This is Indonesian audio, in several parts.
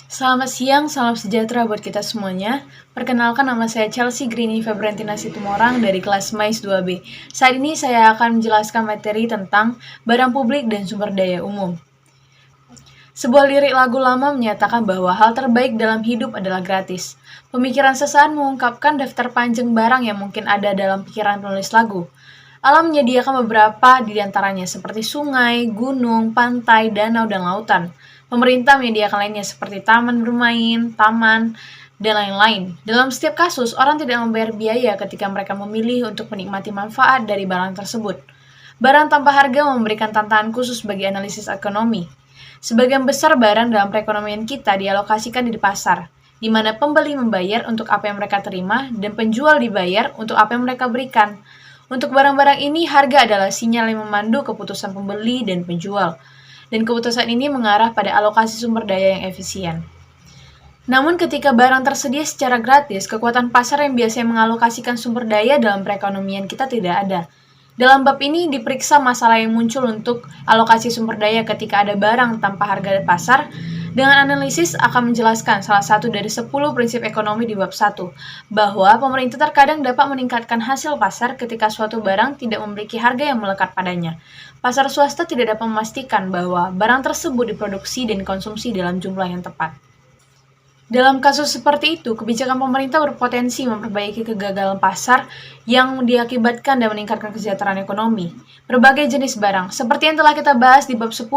Selamat siang, salam sejahtera buat kita semuanya. Perkenalkan, nama saya Chelsea Grini Febrantina Situmorang dari kelas MAIS 2B. Saat ini saya akan menjelaskan materi tentang barang publik dan sumber daya umum. Sebuah lirik lagu lama menyatakan bahwa hal terbaik dalam hidup adalah gratis. Pemikiran sesaat mengungkapkan daftar panjang barang yang mungkin ada dalam pikiran penulis lagu. Alam menyediakan beberapa di antaranya seperti sungai, gunung, pantai, danau, dan lautan. Pemerintah menyediakan lainnya seperti taman bermain, taman, dan lain-lain. Dalam setiap kasus, orang tidak membayar biaya ketika mereka memilih untuk menikmati manfaat dari barang tersebut. Barang tanpa harga memberikan tantangan khusus bagi analisis ekonomi. Sebagian besar barang dalam perekonomian kita dialokasikan di pasar, di mana pembeli membayar untuk apa yang mereka terima dan penjual dibayar untuk apa yang mereka berikan. Untuk barang-barang ini, harga adalah sinyal yang memandu keputusan pembeli dan penjual, dan keputusan ini mengarah pada alokasi sumber daya yang efisien. Namun ketika barang tersedia secara gratis, kekuatan pasar yang biasanya mengalokasikan sumber daya dalam perekonomian kita tidak ada. Dalam bab ini diperiksa masalah yang muncul untuk alokasi sumber daya ketika ada barang tanpa harga pasar. Dengan analisis akan menjelaskan salah satu dari 10 prinsip ekonomi di bab 1, bahwa pemerintah terkadang dapat meningkatkan hasil pasar ketika suatu barang tidak memiliki harga yang melekat padanya. Pasar swasta tidak dapat memastikan bahwa barang tersebut diproduksi dan dikonsumsi dalam jumlah yang tepat. Dalam kasus seperti itu, kebijakan pemerintah berpotensi memperbaiki kegagalan pasar yang diakibatkan dan meningkatkan kesejahteraan ekonomi. Berbagai jenis barang, seperti yang telah kita bahas di bab 10,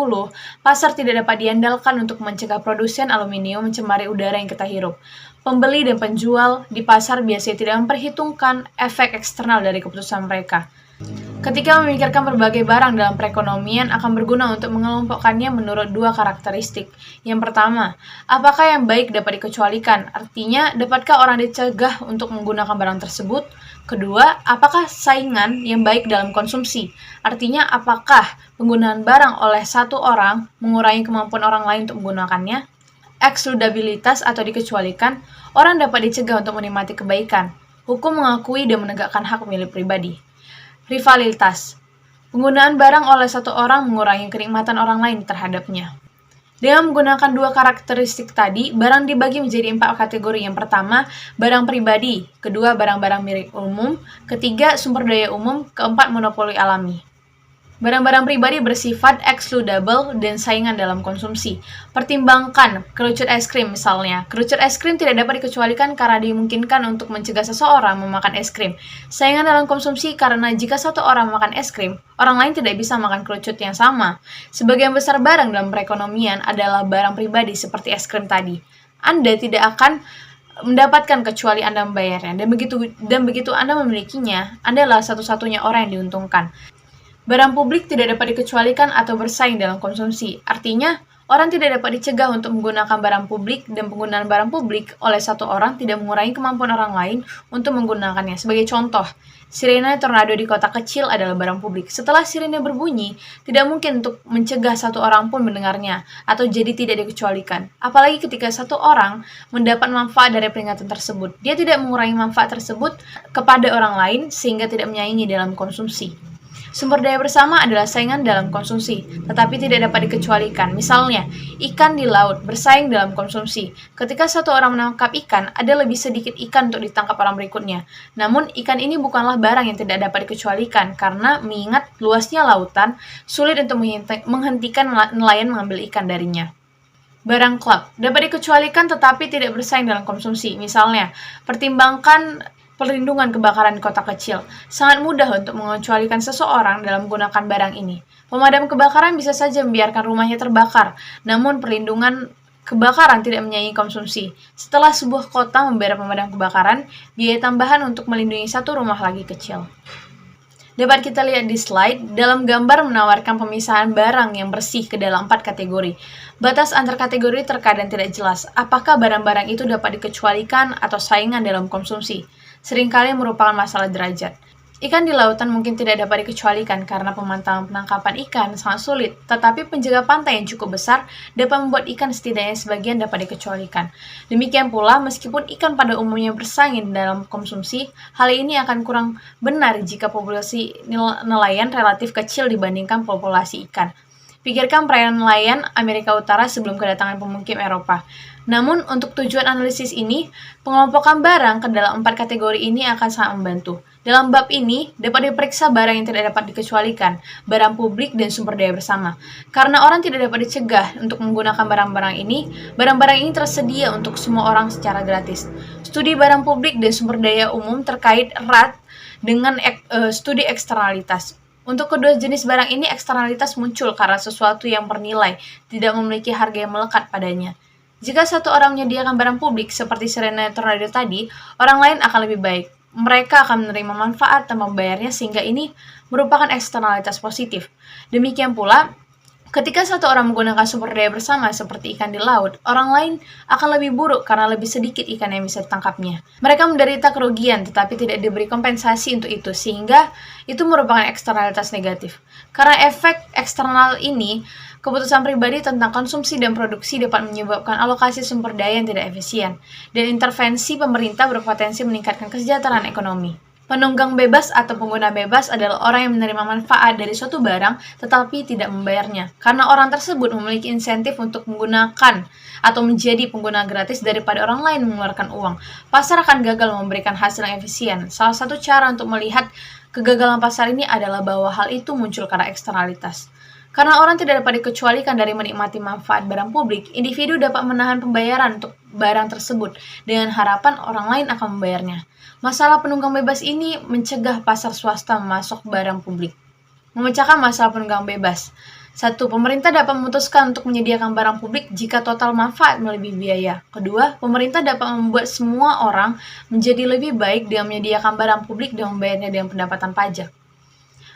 pasar tidak dapat diandalkan untuk mencegah produsen aluminium mencemari udara yang kita hirup. Pembeli dan penjual di pasar biasanya tidak memperhitungkan efek eksternal dari keputusan mereka. Ketika memikirkan berbagai barang dalam perekonomian akan berguna untuk mengelompokkannya menurut dua karakteristik. Yang pertama, apakah yang baik dapat dikecualikan? Artinya, dapatkah orang dicegah untuk menggunakan barang tersebut? Kedua, apakah saingan yang baik dalam konsumsi? Artinya, apakah penggunaan barang oleh satu orang mengurangi kemampuan orang lain untuk menggunakannya? Eksludabilitas atau dikecualikan, orang dapat dicegah untuk menikmati kebaikan. Hukum mengakui dan menegakkan hak milik pribadi. Rivalitas. Penggunaan barang oleh satu orang mengurangi kenikmatan orang lain terhadapnya. Dengan menggunakan dua karakteristik tadi, barang dibagi menjadi 4 kategori. Yang pertama, barang pribadi. Kedua, barang-barang milik umum. Ketiga, sumber daya umum. Keempat, monopoli alami. Barang-barang pribadi bersifat eksludable dan saingan dalam konsumsi. Pertimbangkan kerucut es krim misalnya. Kerucut es krim tidak dapat dikecualikan karena dimungkinkan untuk mencegah seseorang memakan es krim. Saingan dalam konsumsi karena jika satu orang memakan es krim, orang lain tidak bisa makan kerucut yang sama. Sebagian besar barang dalam perekonomian adalah barang pribadi seperti es krim tadi. Anda tidak akan mendapatkan kecuali Anda membayarnya, dan begitu Anda memilikinya, Anda adalah satu-satunya orang yang diuntungkan. Barang publik tidak dapat dikecualikan atau bersaing dalam konsumsi. Artinya, orang tidak dapat dicegah untuk menggunakan barang publik, dan penggunaan barang publik oleh satu orang tidak mengurangi kemampuan orang lain untuk menggunakannya. Sebagai contoh, sirene tornado di kota kecil adalah barang publik. Setelah sirene berbunyi, tidak mungkin untuk mencegah satu orang pun mendengarnya, atau jadi tidak dikecualikan. Apalagi ketika satu orang mendapat manfaat dari peringatan tersebut. Dia tidak mengurangi manfaat tersebut kepada orang lain sehingga tidak menyaingi dalam konsumsi. Sumber daya bersama adalah saingan dalam konsumsi, tetapi tidak dapat dikecualikan. Misalnya, ikan di laut bersaing dalam konsumsi. Ketika satu orang menangkap ikan, ada lebih sedikit ikan untuk ditangkap orang berikutnya. Namun, ikan ini bukanlah barang yang tidak dapat dikecualikan, karena mengingat luasnya lautan, sulit untuk menghentikan nelayan mengambil ikan darinya. Barang klub dapat dikecualikan tetapi tidak bersaing dalam konsumsi. Misalnya, pertimbangkan perlindungan kebakaran di kota kecil. Sangat mudah untuk mengecualikan seseorang dalam menggunakan barang ini. Pemadam kebakaran bisa saja membiarkan rumahnya terbakar, namun perlindungan kebakaran tidak menyaingi konsumsi. Setelah sebuah kota membayar pemadam kebakaran, biaya tambahan untuk melindungi satu rumah lagi kecil. Dapat kita lihat di slide, dalam gambar menawarkan pemisahan barang yang bersih ke dalam 4 kategori. Batas antar kategori terkadang tidak jelas. Apakah barang-barang itu dapat dikecualikan atau saingan dalam konsumsi? Seringkali merupakan masalah derajat. Ikan di lautan mungkin tidak dapat dikecualikan karena pemantauan penangkapan ikan sangat sulit, tetapi penjaga pantai yang cukup besar dapat membuat ikan setidaknya sebagian dapat dikecualikan. Demikian pula, meskipun ikan pada umumnya bersaing dalam konsumsi, hal ini akan kurang benar jika populasi nelayan relatif kecil dibandingkan populasi ikan. Pikirkan perairan nelayan Amerika Utara sebelum kedatangan pemukim Eropa. Namun, untuk tujuan analisis ini, pengelompokan barang ke dalam 4 kategori ini akan sangat membantu. Dalam bab ini, dapat diperiksa barang yang tidak dapat dikecualikan, barang publik, dan sumber daya bersama. Karena orang tidak dapat dicegah untuk menggunakan barang-barang ini tersedia untuk semua orang secara gratis. Studi barang publik dan sumber daya umum terkait erat dengan studi eksternalitas. Untuk kedua jenis barang ini, eksternalitas muncul karena sesuatu yang bernilai tidak memiliki harga yang melekat padanya. Jika satu orang menyediakan barang publik seperti sirene tornado tadi, orang lain akan lebih baik. Mereka akan menerima manfaat tanpa membayarnya sehingga ini merupakan eksternalitas positif. Demikian pula, ketika satu orang menggunakan sumber daya bersama seperti ikan di laut, orang lain akan lebih buruk karena lebih sedikit ikan yang bisa ditangkapnya. Mereka menderita kerugian tetapi tidak diberi kompensasi untuk itu, sehingga itu merupakan eksternalitas negatif. Karena efek eksternal ini, keputusan pribadi tentang konsumsi dan produksi dapat menyebabkan alokasi sumber daya yang tidak efisien, dan intervensi pemerintah berpotensi meningkatkan kesejahteraan ekonomi. Penunggang bebas atau pengguna bebas adalah orang yang menerima manfaat dari suatu barang tetapi tidak membayarnya, karena orang tersebut memiliki insentif untuk menggunakan atau menjadi pengguna gratis daripada orang lain mengeluarkan uang. Pasar akan gagal memberikan hasil yang efisien. Salah satu cara untuk melihat kegagalan pasar ini adalah bahwa hal itu muncul karena eksternalitas. Karena orang tidak dapat dikecualikan dari menikmati manfaat barang publik, individu dapat menahan pembayaran untuk barang tersebut dengan harapan orang lain akan membayarnya. Masalah penunggang bebas ini mencegah pasar swasta memasok barang publik. Memecahkan masalah penunggang bebas. 1. Pemerintah dapat memutuskan untuk menyediakan barang publik jika total manfaat melebihi biaya. 2. Pemerintah dapat membuat semua orang menjadi lebih baik dengan menyediakan barang publik dan membayarnya dengan pendapatan pajak.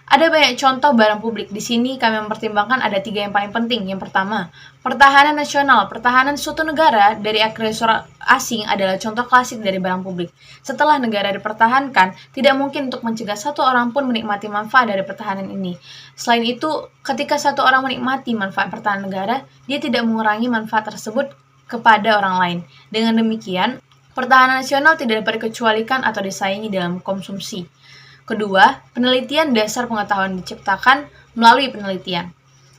Ada banyak contoh barang publik. Di sini kami mempertimbangkan ada 3 yang paling penting. Yang pertama, pertahanan nasional. Pertahanan suatu negara dari agresor asing adalah contoh klasik dari barang publik. Setelah negara dipertahankan, tidak mungkin untuk mencegah satu orang pun menikmati manfaat dari pertahanan ini. Selain itu, ketika satu orang menikmati manfaat pertahanan negara, dia tidak mengurangi manfaat tersebut kepada orang lain. Dengan demikian, pertahanan nasional tidak dapat dikecualikan atau disaingi dalam konsumsi. Kedua, penelitian dasar pengetahuan diciptakan melalui penelitian.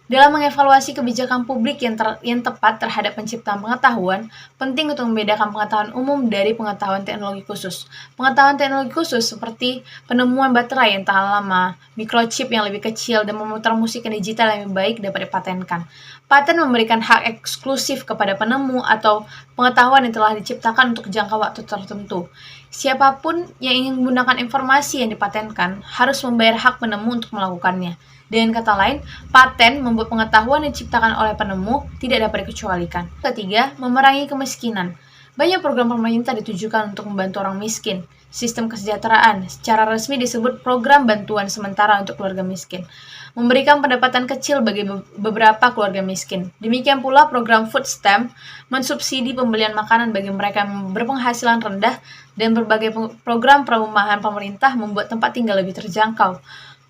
Dalam mengevaluasi kebijakan publik yang tepat terhadap penciptaan pengetahuan, penting untuk membedakan pengetahuan umum dari pengetahuan teknologi khusus. Pengetahuan teknologi khusus seperti penemuan baterai yang tahan lama, microchip yang lebih kecil, dan memutar musik yang digital yang lebih baik dapat dipatenkan. Paten memberikan hak eksklusif kepada penemu atau pengetahuan yang telah diciptakan untuk jangka waktu tertentu. Siapapun yang ingin menggunakan informasi yang dipatenkan harus membayar hak penemu untuk melakukannya. Dengan kata lain, paten membuat pengetahuan yang diciptakan oleh penemu tidak dapat dikecualikan. Ketiga, memerangi kemiskinan. Banyak program pemerintah ditujukan untuk membantu orang miskin. Sistem kesejahteraan secara resmi disebut program bantuan sementara untuk keluarga miskin, memberikan pendapatan kecil bagi beberapa keluarga miskin. Demikian pula program food stamp mensubsidi pembelian makanan bagi mereka yang berpenghasilan rendah, dan berbagai program perumahan pemerintah membuat tempat tinggal lebih terjangkau.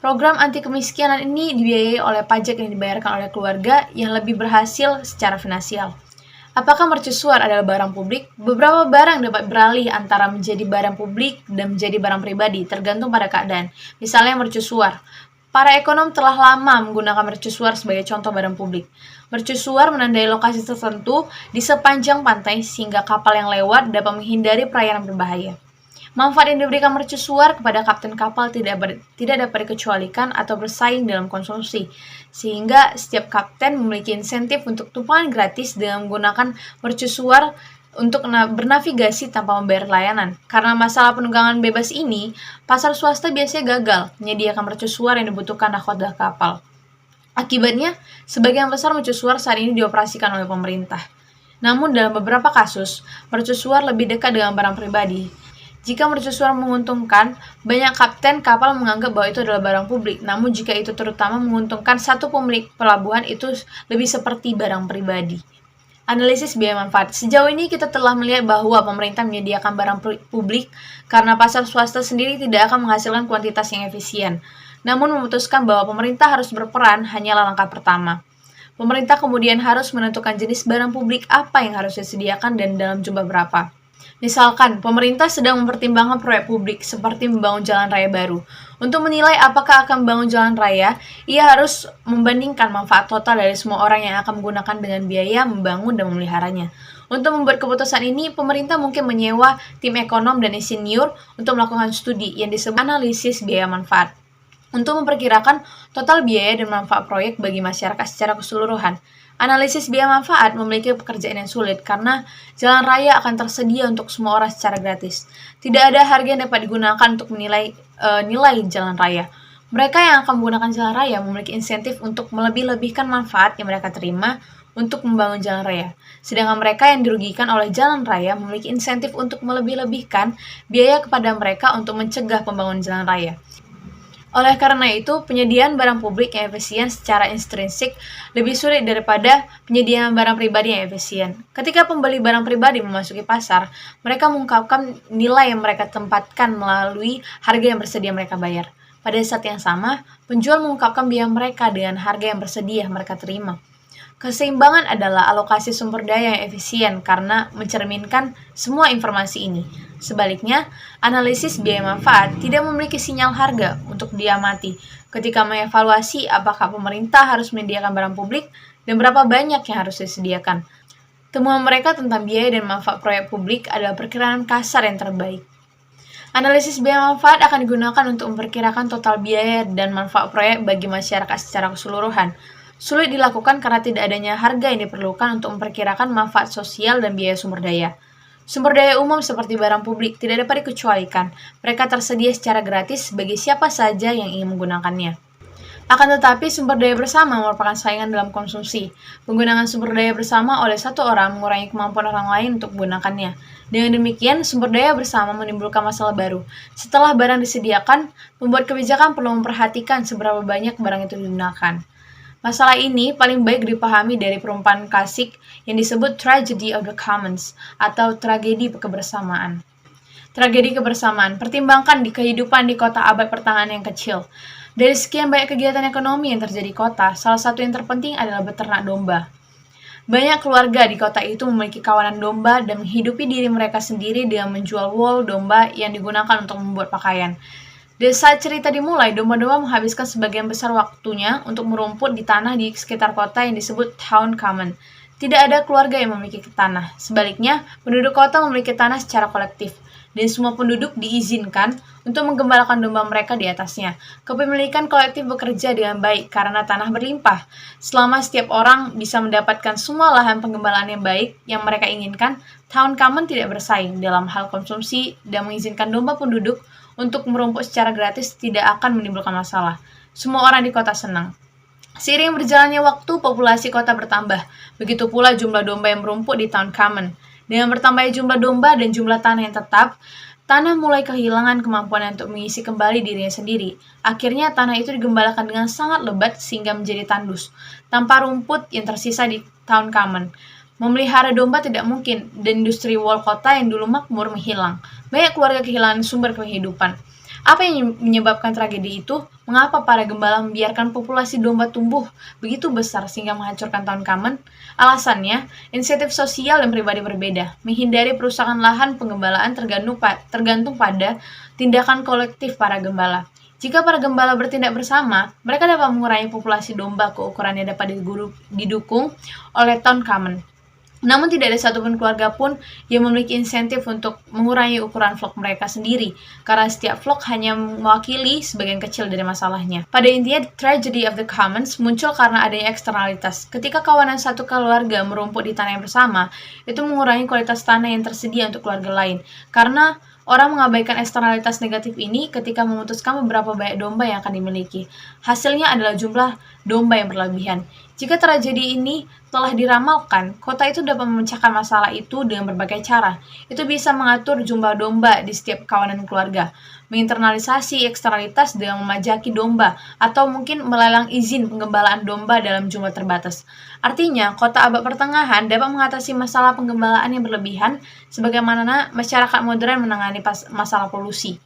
Program anti kemiskinan ini dibiayai oleh pajak yang dibayarkan oleh keluarga yang lebih berhasil secara finansial. Apakah mercusuar adalah barang publik? Beberapa barang dapat beralih antara menjadi barang publik dan menjadi barang pribadi, tergantung pada keadaan. Misalnya mercusuar. Para ekonom telah lama menggunakan mercusuar sebagai contoh barang publik. Mercusuar menandai lokasi tertentu di sepanjang pantai sehingga kapal yang lewat dapat menghindari perairan berbahaya. Manfaat yang diberikan mercusuar kepada kapten kapal tidak dapat dikecualikan atau bersaing dalam konsumsi, sehingga setiap kapten memiliki insentif untuk tumpangan gratis dengan menggunakan mercusuar untuk bernavigasi tanpa membayar layanan. Karena masalah penunggangan bebas ini, pasar swasta biasanya gagal menyediakan mercusuar yang dibutuhkan nahkoda kapal. Akibatnya, sebagian besar mercusuar saat ini dioperasikan oleh pemerintah. Namun dalam beberapa kasus, mercusuar lebih dekat dengan barang pribadi. Jika mercusuar menguntungkan, banyak kapten kapal menganggap bahwa itu adalah barang publik. Namun jika itu terutama menguntungkan satu pemilik pelabuhan, itu lebih seperti barang pribadi. Analisis biaya manfaat. Sejauh ini kita telah melihat bahwa pemerintah menyediakan barang publik karena pasar swasta sendiri tidak akan menghasilkan kuantitas yang efisien. Namun memutuskan bahwa pemerintah harus berperan hanyalah langkah pertama. Pemerintah kemudian harus menentukan jenis barang publik apa yang harus disediakan dan dalam jumlah berapa. Misalkan, pemerintah sedang mempertimbangkan proyek publik seperti membangun jalan raya baru. Untuk menilai apakah akan membangun jalan raya, ia harus membandingkan manfaat total dari semua orang yang akan menggunakan dengan biaya membangun dan memeliharanya. Untuk membuat keputusan ini, pemerintah mungkin menyewa tim ekonom dan insinyur untuk melakukan studi yang disebut analisis biaya manfaat, untuk memperkirakan total biaya dan manfaat proyek bagi masyarakat secara keseluruhan. Analisis biaya manfaat memiliki pekerjaan yang sulit karena jalan raya akan tersedia untuk semua orang secara gratis. Tidak ada harga yang dapat digunakan untuk menilai nilai jalan raya. Mereka yang akan menggunakan jalan raya memiliki insentif untuk melebih-lebihkan manfaat yang mereka terima untuk membangun jalan raya. Sedangkan mereka yang dirugikan oleh jalan raya memiliki insentif untuk melebih-lebihkan biaya kepada mereka untuk mencegah pembangunan jalan raya. Oleh karena itu, penyediaan barang publik yang efisien secara intrinsik lebih sulit daripada penyediaan barang pribadi yang efisien. Ketika pembeli barang pribadi memasuki pasar, mereka mengungkapkan nilai yang mereka tempatkan melalui harga yang bersedia mereka bayar. Pada saat yang sama, penjual mengungkapkan biaya mereka dengan harga yang bersedia mereka terima. Keseimbangan adalah alokasi sumber daya yang efisien karena mencerminkan semua informasi ini. Sebaliknya, analisis biaya manfaat tidak memiliki sinyal harga untuk diamati ketika mengevaluasi apakah pemerintah harus menyediakan barang publik dan berapa banyak yang harus disediakan. Temuan mereka tentang biaya dan manfaat proyek publik adalah perkiraan kasar yang terbaik. Analisis biaya manfaat akan digunakan untuk memperkirakan total biaya dan manfaat proyek bagi masyarakat secara keseluruhan. Sulit dilakukan karena tidak adanya harga yang diperlukan untuk memperkirakan manfaat sosial dan biaya sumber daya. Sumber daya umum seperti barang publik tidak dapat dikecualikan. Mereka tersedia secara gratis bagi siapa saja yang ingin menggunakannya. Akan tetapi, sumber daya bersama merupakan saingan dalam konsumsi. Penggunaan sumber daya bersama oleh satu orang mengurangi kemampuan orang lain untuk menggunakannya. Dengan demikian, sumber daya bersama menimbulkan masalah baru. Setelah barang disediakan, pembuat kebijakan perlu memperhatikan seberapa banyak barang itu digunakan. Masalah ini paling baik dipahami dari perumpamaan klasik yang disebut tragedy of the commons atau tragedi kebersamaan. Tragedi kebersamaan, pertimbangkan di kehidupan di kota abad pertengahan yang kecil. Dari sekian banyak kegiatan ekonomi yang terjadi di kota, salah satu yang terpenting adalah beternak domba. Banyak keluarga di kota itu memiliki kawanan domba dan menghidupi diri mereka sendiri dengan menjual wool domba yang digunakan untuk membuat pakaian. Dari saat cerita dimulai, domba-domba menghabiskan sebagian besar waktunya untuk merumput di tanah di sekitar kota yang disebut town common. Tidak ada keluarga yang memiliki tanah. Sebaliknya, penduduk kota memiliki tanah secara kolektif, dan semua penduduk diizinkan untuk menggembalakan domba mereka di atasnya. Kepemilikan kolektif bekerja dengan baik karena tanah berlimpah. Selama setiap orang bisa mendapatkan semua lahan penggembalaan yang baik yang mereka inginkan, town common tidak bersaing dalam hal konsumsi dan mengizinkan domba penduduk untuk merumput secara gratis tidak akan menimbulkan masalah. Semua orang di kota senang. Seiring berjalannya waktu, populasi kota bertambah. Begitu pula jumlah domba yang merumput di town common. Dengan bertambahnya jumlah domba dan jumlah tanah yang tetap, tanah mulai kehilangan kemampuan untuk mengisi kembali dirinya sendiri. Akhirnya tanah itu digembalakan dengan sangat lebat sehingga menjadi tandus, tanpa rumput yang tersisa di town common. Memelihara domba tidak mungkin, dan industri wool kota yang dulu makmur menghilang. Banyak keluarga kehilangan sumber kehidupan. Apa yang menyebabkan tragedi itu? Mengapa para gembala membiarkan populasi domba tumbuh begitu besar sehingga menghancurkan town common? Alasannya, insentif sosial dan pribadi berbeda. Menghindari perusakan lahan penggembalaan tergantung pada tindakan kolektif para gembala. Jika para gembala bertindak bersama, mereka dapat mengurangi populasi domba ke ukuran yang dapat didukung oleh town common. Namun tidak ada satupun keluarga pun yang memiliki insentif untuk mengurangi ukuran vlog mereka sendiri, karena setiap vlog hanya mewakili sebagian kecil dari masalahnya. Pada intinya, tragedy of the commons muncul karena adanya eksternalitas. Ketika kawanan satu keluarga merumput di tanah yang bersama, itu mengurangi kualitas tanah yang tersedia untuk keluarga lain. Karena orang mengabaikan eksternalitas negatif ini ketika memutuskan beberapa banyak domba yang akan dimiliki. Hasilnya adalah jumlah domba yang berlebihan. Jika tragedi ini telah diramalkan, kota itu dapat memecahkan masalah itu dengan berbagai cara. Itu bisa mengatur jumlah domba di setiap kawanan keluarga, menginternalisasi eksternalitas dengan memajaki domba, atau mungkin melelang izin penggembalaan domba dalam jumlah terbatas. Artinya, kota abad pertengahan dapat mengatasi masalah penggembalaan yang berlebihan sebagaimana masyarakat modern menangani masalah polusi.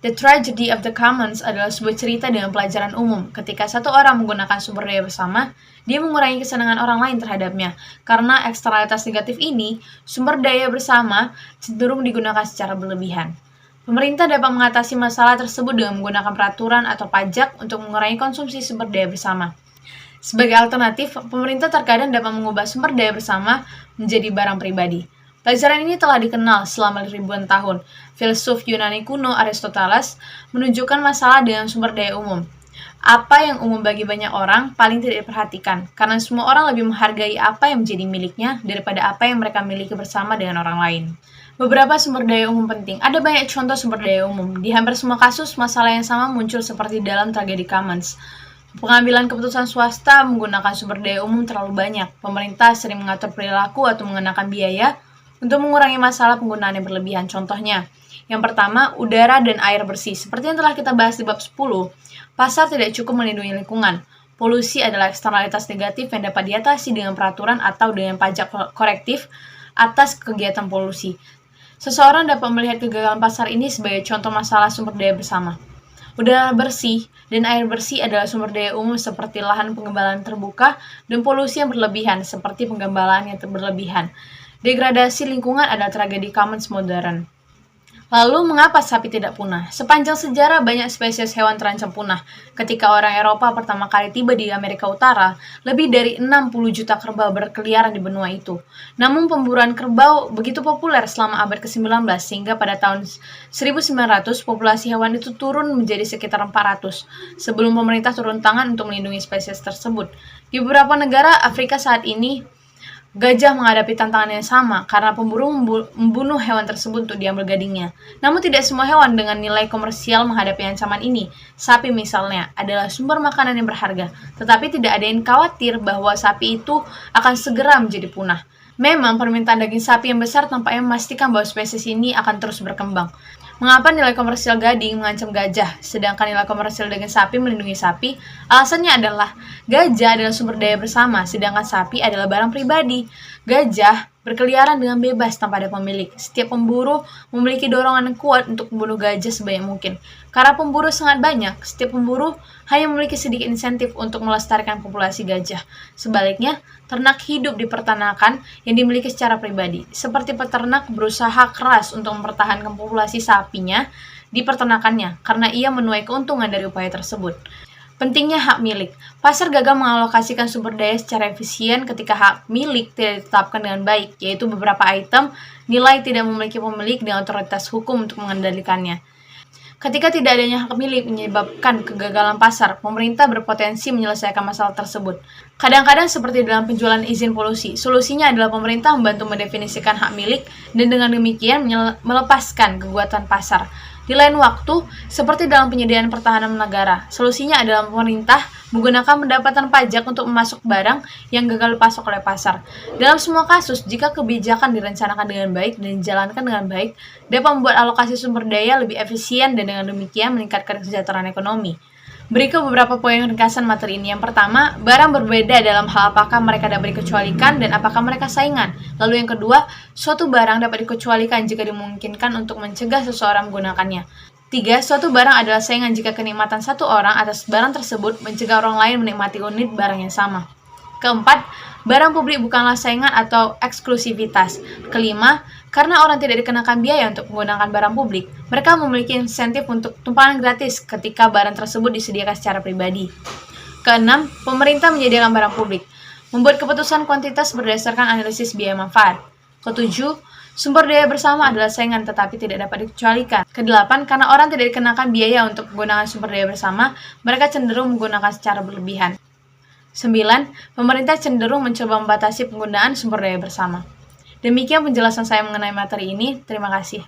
The Tragedy of the Commons adalah sebuah cerita dengan pelajaran umum. Ketika satu orang menggunakan sumber daya bersama, dia mengurangi kesenangan orang lain terhadapnya. Karena eksternalitas negatif ini, sumber daya bersama cenderung digunakan secara berlebihan. Pemerintah dapat mengatasi masalah tersebut dengan menggunakan peraturan atau pajak untuk mengurangi konsumsi sumber daya bersama. Sebagai alternatif, pemerintah terkadang dapat mengubah sumber daya bersama menjadi barang pribadi. Pelajaran ini telah dikenal selama ribuan tahun. Filsuf Yunani kuno Aristoteles menunjukkan masalah dengan sumber daya umum. Apa yang umum bagi banyak orang paling tidak diperhatikan, karena semua orang lebih menghargai apa yang menjadi miliknya daripada apa yang mereka miliki bersama dengan orang lain. Beberapa sumber daya umum penting. Ada banyak contoh sumber daya umum. Di hampir semua kasus, masalah yang sama muncul seperti dalam tragedi Commons. Pengambilan keputusan swasta menggunakan sumber daya umum terlalu banyak. Pemerintah sering mengatur perilaku atau mengenakan biaya untuk mengurangi masalah penggunaan yang berlebihan. Contohnya, yang pertama, udara dan air bersih. Seperti yang telah kita bahas di bab 10, pasar tidak cukup melindungi lingkungan. Polusi adalah eksternalitas negatif yang dapat diatasi dengan peraturan atau dengan pajak korektif atas kegiatan polusi. Seseorang dapat melihat kegagalan pasar ini sebagai contoh masalah sumber daya bersama. Udara bersih dan air bersih adalah sumber daya umum seperti lahan pengembalaan terbuka dan polusi yang berlebihan seperti penggembalaan yang berlebihan. Degradasi lingkungan adalah tragedi Commons modern. Lalu, mengapa sapi tidak punah? Sepanjang sejarah, banyak spesies hewan terancam punah. Ketika orang Eropa pertama kali tiba di Amerika Utara, lebih dari 60 juta kerbau berkeliaran di benua itu. Namun, pemburuan kerbau begitu populer selama abad ke-19, sehingga pada tahun 1900, populasi hewan itu turun menjadi sekitar 400, sebelum pemerintah turun tangan untuk melindungi spesies tersebut. Di beberapa negara Afrika saat ini, gajah menghadapi tantangan yang sama karena pemburu membunuh hewan tersebut untuk diambil gadingnya. Namun tidak semua hewan dengan nilai komersial menghadapi ancaman ini. Sapi misalnya adalah sumber makanan yang berharga, tetapi tidak ada yang khawatir bahwa sapi itu akan segera menjadi punah. Memang permintaan daging sapi yang besar tampaknya memastikan bahwa spesies ini akan terus berkembang. Mengapa nilai komersial gading mengancam gajah, sedangkan nilai komersial daging sapi melindungi sapi? Alasannya adalah gajah adalah sumber daya bersama, sedangkan sapi adalah barang pribadi. Gajah berkeliaran dengan bebas tanpa ada pemilik. Setiap pemburu memiliki dorongan yang kuat untuk membunuh gajah sebanyak mungkin. Karena pemburu sangat banyak, setiap pemburu hanya memiliki sedikit insentif untuk melestarikan populasi gajah. Sebaliknya, ternak hidup di peternakan yang dimiliki secara pribadi. Seperti peternak berusaha keras untuk mempertahankan populasi sapinya di peternakannya, karena ia menuai keuntungan dari upaya tersebut. Pentingnya hak milik. Pasar gagal mengalokasikan sumber daya secara efisien ketika hak milik tidak ditetapkan dengan baik, yaitu beberapa item nilai tidak memiliki pemilik dan otoritas hukum untuk mengendalikannya. Ketika tidak adanya hak milik menyebabkan kegagalan pasar, pemerintah berpotensi menyelesaikan masalah tersebut. Kadang-kadang seperti dalam penjualan izin polusi, solusinya adalah pemerintah membantu mendefinisikan hak milik dan dengan demikian melepaskan kekuatan pasar. Di lain waktu, seperti dalam penyediaan pertahanan negara, solusinya adalah pemerintah menggunakan pendapatan pajak untuk memasok barang yang gagal dipasok oleh pasar. Dalam semua kasus, jika kebijakan direncanakan dengan baik dan dijalankan dengan baik, dapat membuat alokasi sumber daya lebih efisien dan dengan demikian meningkatkan kesejahteraan ekonomi. Berikut beberapa poin ringkasan materi ini. Yang pertama, barang berbeda dalam hal apakah mereka dapat dikecualikan dan apakah mereka saingan. Lalu yang kedua, suatu barang dapat dikecualikan jika dimungkinkan untuk mencegah seseorang menggunakannya. 3. Suatu barang adalah saingan jika kenikmatan satu orang atas barang tersebut mencegah orang lain menikmati unit barang yang sama. Keempat, barang publik bukanlah saingan atau eksklusivitas. Kelima, karena orang tidak dikenakan biaya untuk menggunakan barang publik, mereka memiliki insentif untuk tumpahan gratis ketika barang tersebut disediakan secara pribadi. Keenam, pemerintah menyediakan barang publik, membuat keputusan kuantitas berdasarkan analisis biaya manfaat. Ketujuh, sumber daya bersama adalah saingan tetapi tidak dapat dikecualikan. Kedelapan, karena orang tidak dikenakan biaya untuk menggunakan sumber daya bersama, mereka cenderung menggunakan secara berlebihan. 9. Pemerintah cenderung mencoba membatasi penggunaan sumber daya bersama. Demikian penjelasan saya mengenai materi ini. Terima kasih.